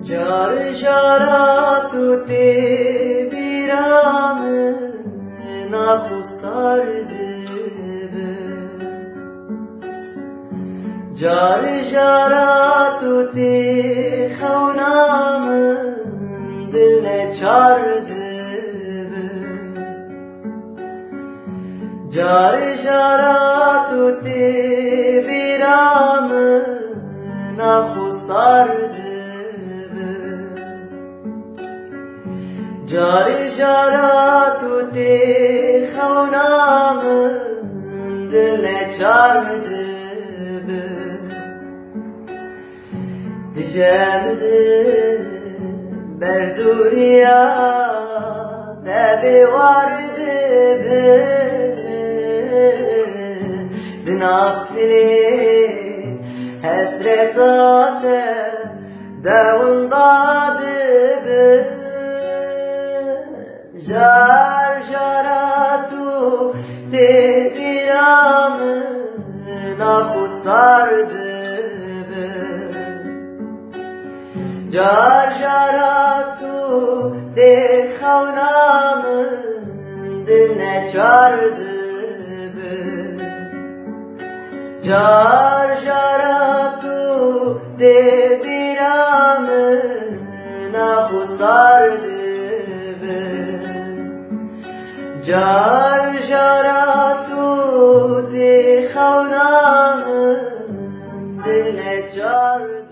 जार जरा tu te biram na khusardı jar jara tu te khawnam dil ne çardı jar jara tu te biram na khusardı jar jara tu te khawnam dil ne çardı Dijemdi berduriya tebi vardı dinafli hasret ate devundadı jar jara tu te biram na khusardı jar jara tu te khawnam dil ne çardı jar jara tu te biram na khusardı jar jara tu te khawnam dil ne çardı